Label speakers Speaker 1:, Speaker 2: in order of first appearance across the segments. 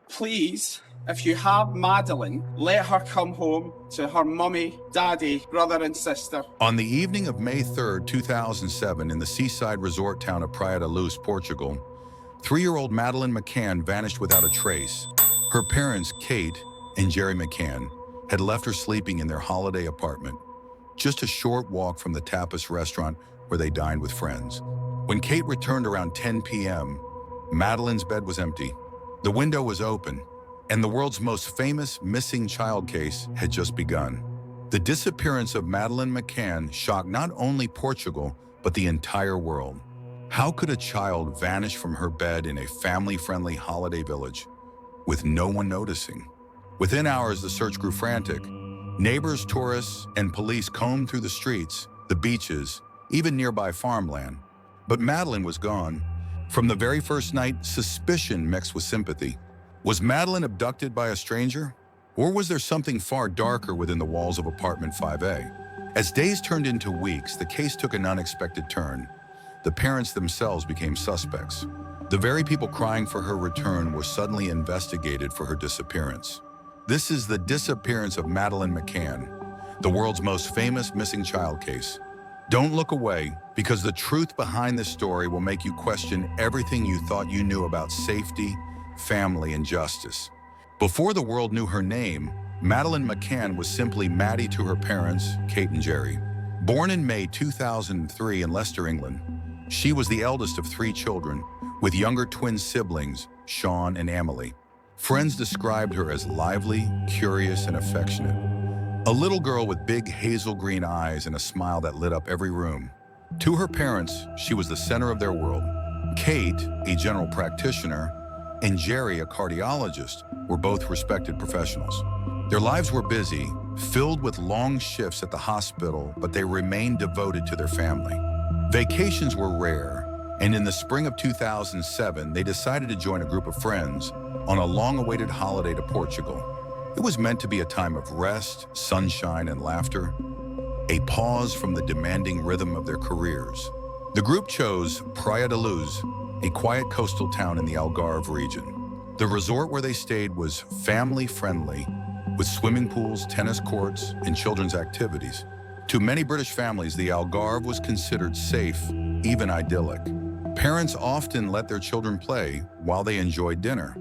Speaker 1: Please, if you have Madeleine, let her come home to her mummy, daddy, brother and sister.
Speaker 2: On the evening of May 3rd, 2007, in the seaside resort town of Praia da Luz, Portugal, 3-year-old Madeleine McCann vanished without a trace. Her parents, Kate and Jerry McCann, had left her sleeping in their holiday apartment, just a short walk from the tapas restaurant where they dined with friends. When Kate returned around 10 p.m., Madeleine's bed was empty. The window was open, and the world's most famous missing child case had just begun. The disappearance of Madeleine McCann shocked not only Portugal, but the entire world. How could a child vanish from her bed in a family-friendly holiday village with no one noticing? Within hours, the search grew frantic. Neighbors, tourists, and police combed through the streets, the beaches, even nearby farmland. But Madeleine was gone. From the very first night, suspicion mixed with sympathy. Was Madeleine abducted by a stranger? Or was there something far darker within the walls of apartment 5A? As days turned into weeks, the case took an unexpected turn. The parents themselves became suspects. The very people crying for her return were suddenly investigated for her disappearance. This is the disappearance of Madeleine McCann, the world's most famous missing child case. Don't look away, because the truth behind this story will make you question everything you thought you knew about safety, family, and justice. Before the world knew her name, Madeleine McCann was simply Maddie to her parents, Kate and Jerry. Born in May 2003 in Leicester, England, she was the eldest of 3 children, with younger twin siblings, Sean and Emily. Friends described her as lively, curious, and affectionate. A little girl with big hazel green eyes and a smile that lit up every room. To her parents, she was the center of their world. Kate, a general practitioner, and Jerry, a cardiologist, were both respected professionals. Their lives were busy, filled with long shifts at the hospital, but they remained devoted to their family. Vacations were rare, and in the spring of 2007, they decided to join a group of friends on a long-awaited holiday to Portugal. It was meant to be a time of rest, sunshine, and laughter, a pause from the demanding rhythm of their careers. The group chose Praia da Luz, a quiet coastal town in the Algarve region. The resort where they stayed was family-friendly, with swimming pools, tennis courts, and children's activities. To many British families, the Algarve was considered safe, even idyllic. Parents often let their children play while they enjoyed dinner,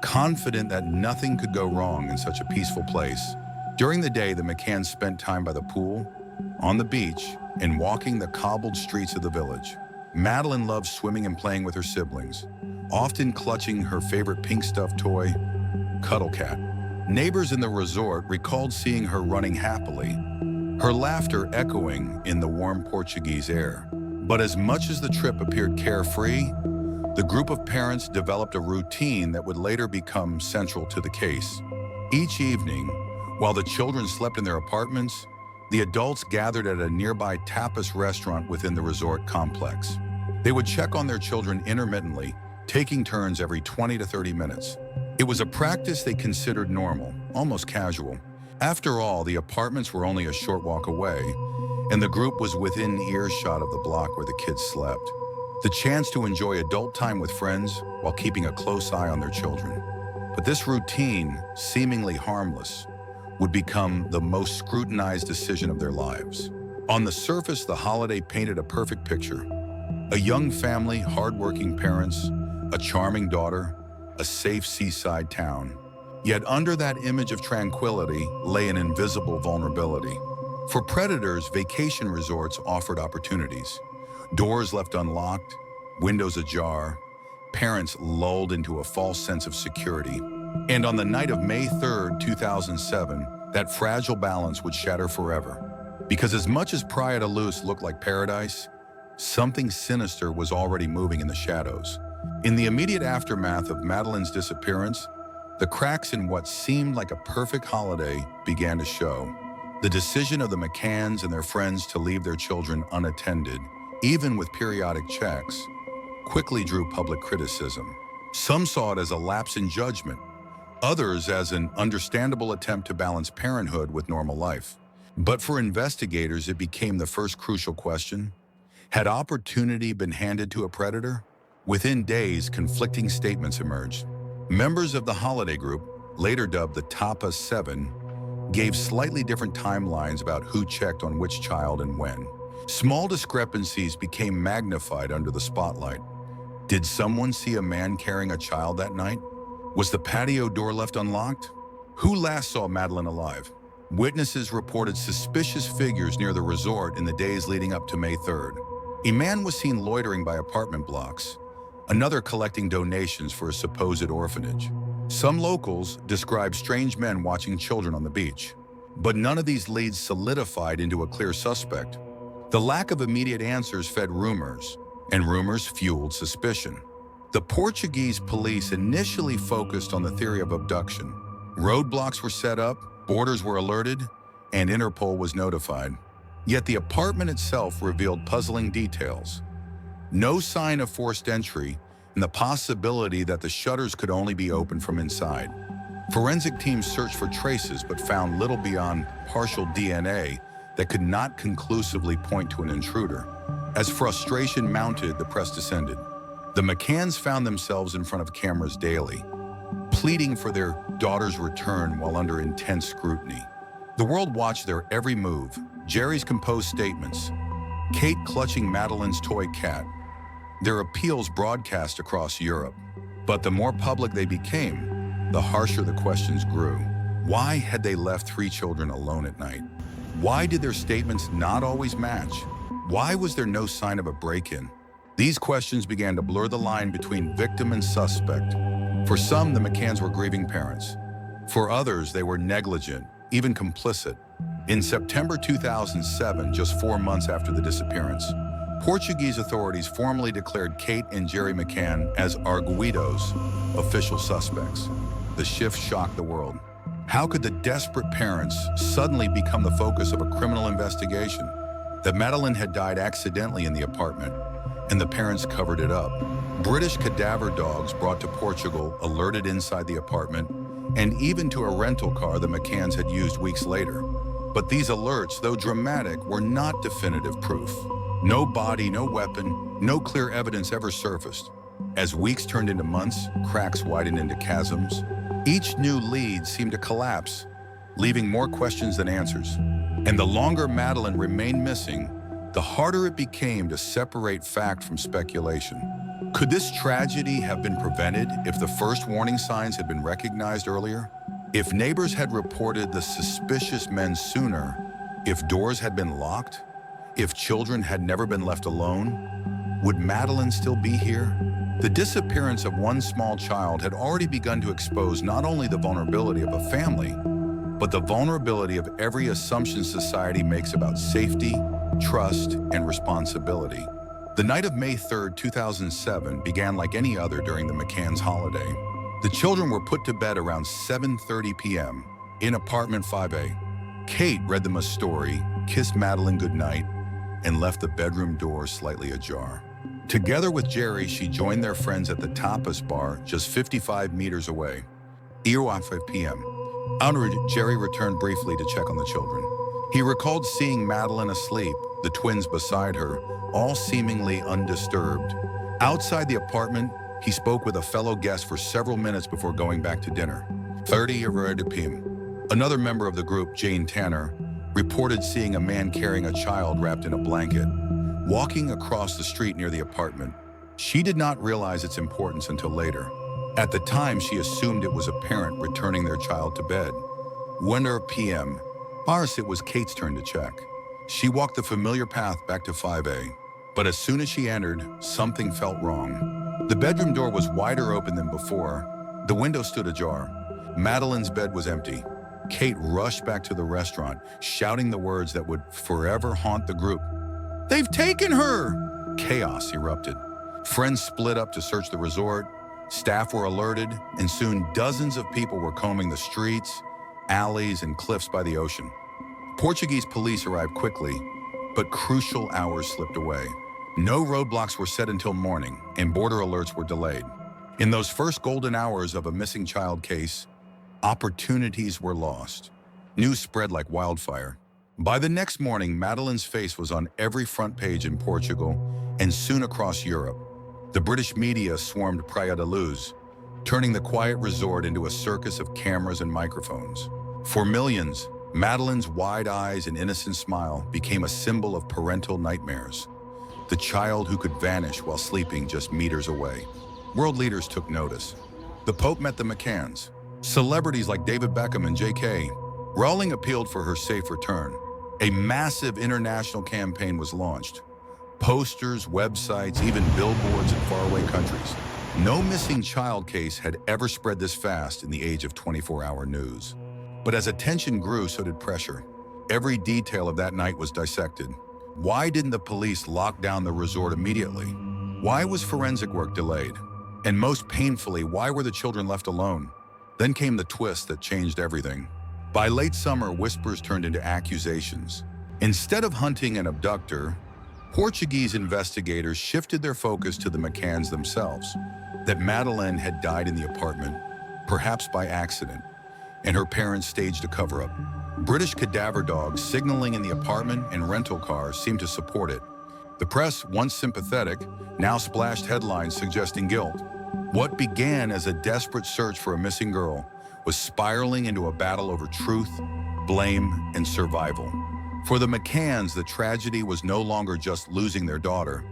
Speaker 2: confident that nothing could go wrong in such a peaceful place. During the day, the McCanns spent time by the pool, on the beach, and walking the cobbled streets of the village. Madeleine loved swimming and playing with her siblings, often clutching her favorite pink stuffed toy, Cuddle Cat. Neighbors in the resort recalled seeing her running happily, her laughter echoing in the warm Portuguese air. But as much as the trip appeared carefree, the group of parents developed a routine that would later become central to the case. Each evening, while the children slept in their apartments, the adults gathered at a nearby tapas restaurant within the resort complex. They would check on their children intermittently, taking turns every 20 to 30 minutes. It was a practice they considered normal, almost casual. After all, the apartments were only a short walk away, and the group was within earshot of the block where the kids slept. The chance to enjoy adult time with friends while keeping a close eye on their children. But this routine, seemingly harmless, would become the most scrutinized decision of their lives. On the surface, the holiday painted a perfect picture. A young family, hardworking parents, a charming daughter, a safe seaside town. Yet under that image of tranquility lay an invisible vulnerability. For predators, vacation resorts offered opportunities. Doors left unlocked, windows ajar, parents lulled into a false sense of security. And on the night of May 3rd, 2007, that fragile balance would shatter forever. Because as much as Praia da Luz looked like paradise, something sinister was already moving in the shadows. In the immediate aftermath of Madeleine's disappearance, the cracks in what seemed like a perfect holiday began to show. The decision of the McCanns and their friends to leave their children unattended, even with periodic checks, quickly drew public criticism. Some saw it as a lapse in judgment, others as an understandable attempt to balance parenthood with normal life. But for investigators, it became the first crucial question. Had opportunity been handed to a predator? Within days, conflicting statements emerged. Members of the holiday group, later dubbed the Tapas 7, gave slightly different timelines about who checked on which child and when. Small discrepancies became magnified under the spotlight. Did someone see a man carrying a child that night? Was the patio door left unlocked? Who last saw Madeleine alive? Witnesses reported suspicious figures near the resort in the days leading up to May 3rd. A man was seen loitering by apartment blocks, another collecting donations for a supposed orphanage. Some locals described strange men watching children on the beach, but none of these leads solidified into a clear suspect. The lack of immediate answers fed rumors, and rumors fueled suspicion. The Portuguese police initially focused on the theory of abduction. Roadblocks were set up, borders were alerted, and Interpol was notified. Yet the apartment itself revealed puzzling details. No sign of forced entry, and the possibility that the shutters could only be opened from inside. Forensic teams searched for traces but found little beyond partial DNA that could not conclusively point to an intruder. As frustration mounted, the press descended. The McCanns found themselves in front of cameras daily, pleading for their daughter's return while under intense scrutiny. The world watched their every move, Jerry's composed statements, Kate clutching Madeleine's toy cat, their appeals broadcast across Europe. But the more public they became, the harsher the questions grew. Why had they left 3 children alone at night? Why did their statements not always match? Why was there no sign of a break-in? These questions began to blur the line between victim and suspect. For some, the McCanns were grieving parents. For others, they were negligent, even complicit. In September 2007, just 4 months after the disappearance, Portuguese authorities formally declared Kate and Jerry McCann as arguidos, official suspects. The shift shocked the world. How could the desperate parents suddenly become the focus of a criminal investigation? That Madeleine had died accidentally in the apartment, and the parents covered it up. British cadaver dogs brought to Portugal alerted inside the apartment, and even to a rental car the McCanns had used weeks later. But these alerts, though dramatic, were not definitive proof. No body, no weapon, no clear evidence ever surfaced. As weeks turned into months, cracks widened into chasms. Each new lead seemed to collapse, leaving more questions than answers. And the longer Madeleine remained missing, the harder it became to separate fact from speculation. Could this tragedy have been prevented if the first warning signs had been recognized earlier? If neighbors had reported the suspicious men sooner? If doors had been locked? If children had never been left alone? Would Madeleine still be here? The disappearance of one small child had already begun to expose not only the vulnerability of a family, but the vulnerability of every assumption society makes about safety, trust, and responsibility. The night of May 3rd, 2007 began like any other during the McCann's holiday. The children were put to bed around 7:30 p.m. in apartment 5A. Kate read them a story, kissed Madeleine goodnight, and left the bedroom door slightly ajar. Together with Jerry, she joined their friends at the Tapas bar just 55 meters away. Around 5 p.m. En route, Jerry returned briefly to check on the children. He recalled seeing Madeleine asleep, the twins beside her, all seemingly undisturbed. Outside the apartment, he spoke with a fellow guest for several minutes before going back to dinner. 30 p.m. Another member of the group, Jane Tanner, reported seeing a man carrying a child wrapped in a blanket, walking across the street near the apartment. She did not realize its importance until later. At the time, she assumed it was a parent returning their child to bed. 1 p.m. It was Kate's turn to check. She walked the familiar path back to 5A, but as soon as she entered, something felt wrong. The bedroom door was wider open than before. The window stood ajar. Madeleine's bed was empty. Kate rushed back to the restaurant, shouting the words that would forever haunt the group. "They've taken her!" Chaos erupted. Friends split up to search the resort. Staff were alerted, and soon dozens of people were combing the streets, alleys, and cliffs by the ocean. Portuguese police arrived quickly, but crucial hours slipped away. No roadblocks were set until morning, and border alerts were delayed. In those first golden hours of a missing child case, opportunities were lost. News spread like wildfire. By the next morning, Madeleine's face was on every front page in Portugal and soon across Europe. The British media swarmed Praia da Luz, turning the quiet resort into a circus of cameras and microphones. For millions, Madeleine's wide eyes and innocent smile became a symbol of parental nightmares. The child who could vanish while sleeping just meters away. World leaders took notice. The Pope met the McCanns. Celebrities like David Beckham and J.K. Rowling appealed for her safe return. A massive international campaign was launched. Posters, websites, even billboards in faraway countries. No missing child case had ever spread this fast in the age of 24-hour news. But as attention grew, so did pressure. Every detail of that night was dissected. Why didn't the police lock down the resort immediately? Why was forensic work delayed? And most painfully, why were the children left alone? Then came the twist that changed everything. By late summer, whispers turned into accusations. Instead of hunting an abductor, Portuguese investigators shifted their focus to the McCanns themselves. That Madeleine had died in the apartment, perhaps by accident, and her parents staged a cover-up. British cadaver dogs signaling in the apartment and rental cars seemed to support it. The press, once sympathetic, now splashed headlines suggesting guilt. What began as a desperate search for a missing girl was spiraling into a battle over truth, blame, and survival. For the McCanns, the tragedy was no longer just losing their daughter.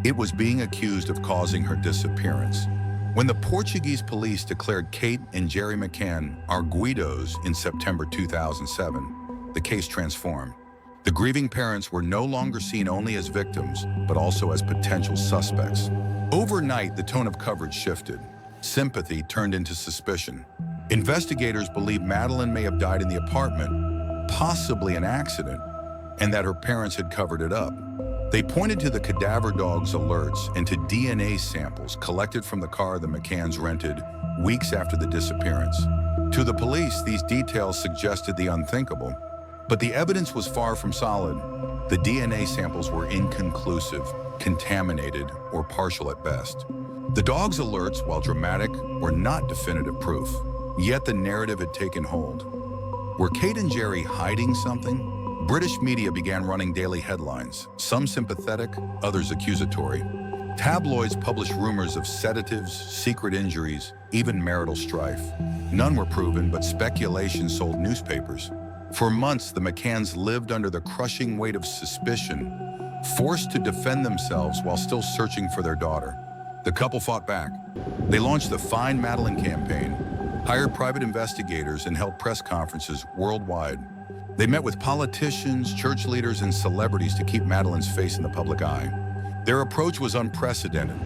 Speaker 2: It was being accused of causing her disappearance. When the Portuguese police declared Kate and Jerry McCann arguidos in September 2007, the case transformed. The grieving parents were no longer seen only as victims, but also as potential suspects. Overnight, the tone of coverage shifted. Sympathy turned into suspicion. Investigators believed Madeleine may have died in the apartment, possibly an accident, and that her parents had covered it up. They pointed to the cadaver dog's alerts and to DNA samples collected from the car the McCanns rented weeks after the disappearance. To the police, these details suggested the unthinkable, but the evidence was far from solid. The DNA samples were inconclusive, contaminated, or partial at best. The dog's alerts, while dramatic, were not definitive proof, yet the narrative had taken hold. Were Kate and Jerry hiding something? British media began running daily headlines, some sympathetic, others accusatory. Tabloids published rumors of sedatives, secret injuries, even marital strife. None were proven, but speculation sold newspapers. For months, the McCanns lived under the crushing weight of suspicion, forced to defend themselves while still searching for their daughter. The couple fought back. They launched the Find Madeleine campaign, hired private investigators, and held press conferences worldwide. They met with politicians, church leaders, and celebrities to keep Madeleine's face in the public eye. Their approach was unprecedented.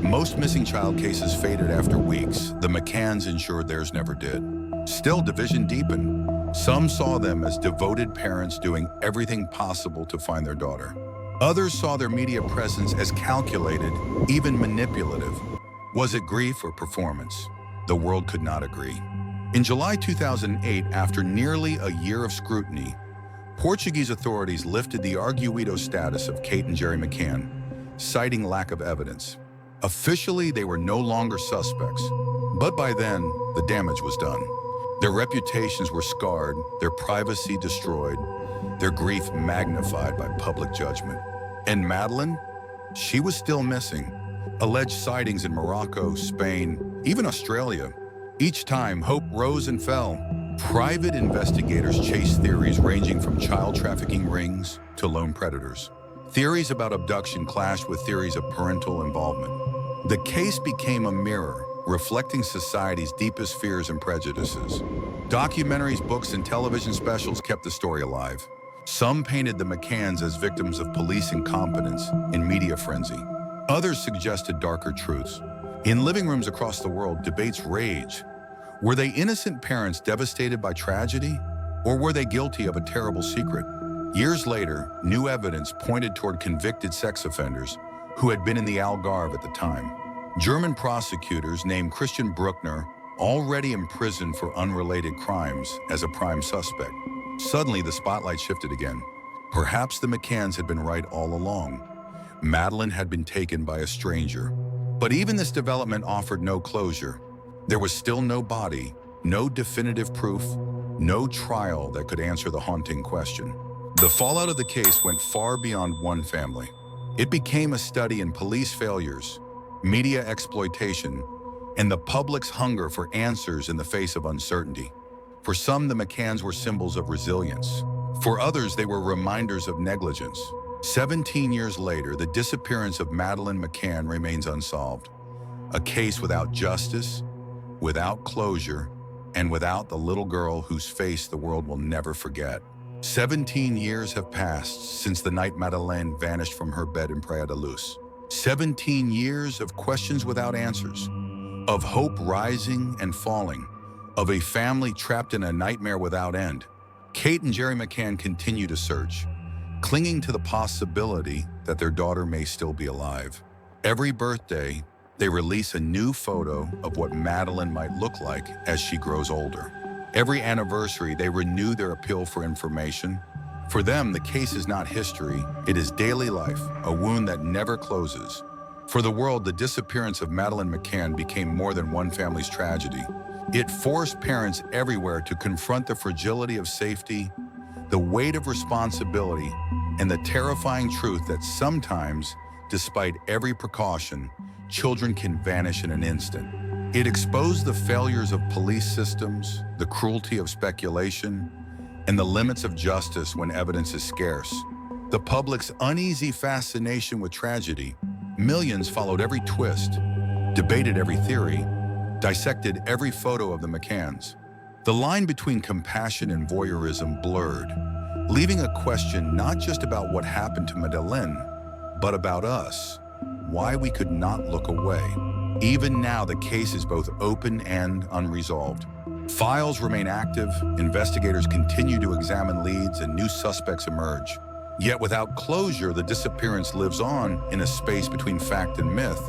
Speaker 2: Most missing child cases faded after weeks. The McCanns ensured theirs never did. Still, division deepened. Some saw them as devoted parents doing everything possible to find their daughter. Others saw their media presence as calculated, even manipulative. Was it grief or performance? The world could not agree. In July 2008, after nearly a year of scrutiny, Portuguese authorities lifted the arguido status of Kate and Jerry McCann, citing lack of evidence. Officially, they were no longer suspects, but by then, the damage was done. Their reputations were scarred, their privacy destroyed, their grief magnified by public judgment. And Madeleine? She was still missing. Alleged sightings in Morocco, Spain, even Australia. Each time, hope rose and fell. Private investigators chased theories ranging from child trafficking rings to lone predators. Theories about abduction clashed with theories of parental involvement. The case became a mirror, reflecting society's deepest fears and prejudices. Documentaries, books, and television specials kept the story alive. Some painted the McCanns as victims of police incompetence and media frenzy. Others suggested darker truths. In living rooms across the world, debates raged. Were they innocent parents devastated by tragedy, or were they guilty of a terrible secret? Years later, new evidence pointed toward convicted sex offenders who had been in the Algarve at the time. German prosecutors named Christian Bruckner, already imprisoned for unrelated crimes, as a prime suspect. Suddenly, the spotlight shifted again. Perhaps the McCanns had been right all along. Madeleine had been taken by a stranger. But even this development offered no closure. There was still no body, no definitive proof, no trial that could answer the haunting question. The fallout of the case went far beyond one family. It became a study in police failures, media exploitation, and the public's hunger for answers in the face of uncertainty. For some, the McCanns were symbols of resilience. For others, they were reminders of negligence. 17 years later, the disappearance of Madeleine McCann remains unsolved. A case without justice, without closure, and without the little girl whose face the world will never forget. 17 years have passed since the night Madeleine vanished from her bed in Praia da Luz. 17 years of questions without answers, of hope rising and falling, of a family trapped in a nightmare without end. Kate and Jerry McCann continue to search, clinging to the possibility that their daughter may still be alive. Every birthday, they release a new photo of what Madeleine might look like as she grows older. Every anniversary, they renew their appeal for information. For them, the case is not history, it is daily life, a wound that never closes. For the world, the disappearance of Madeleine McCann became more than one family's tragedy. It forced parents everywhere to confront the fragility of safety, the weight of responsibility, and the terrifying truth that sometimes, despite every precaution, children can vanish in an instant. It exposed the failures of police systems, the cruelty of speculation, and the limits of justice when evidence is scarce. The public's uneasy fascination with tragedy, millions followed every twist, debated every theory, dissected every photo of the McCanns. The line between compassion and voyeurism blurred, leaving a question not just about what happened to Madeleine, but about us, why we could not look away. Even now, the case is both open and unresolved. Files remain active, investigators continue to examine leads, and new suspects emerge. Yet without closure, the disappearance lives on in a space between fact and myth,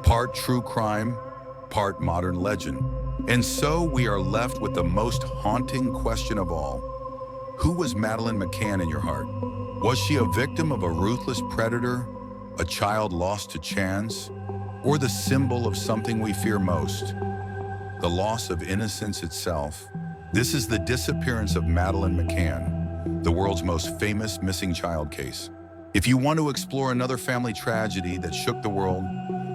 Speaker 2: part true crime, part modern legend. And so we are left with the most haunting question of all. Who was Madeleine McCann in your heart? Was she a victim of a ruthless predator, a child lost to chance, or the symbol of something we fear most, the loss of innocence itself? This is the disappearance of Madeleine McCann, the world's most famous missing child case. If you want to explore another family tragedy that shook the world,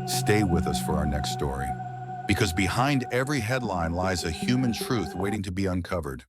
Speaker 2: stay with us for our next story. Because behind every headline lies a human truth waiting to be uncovered.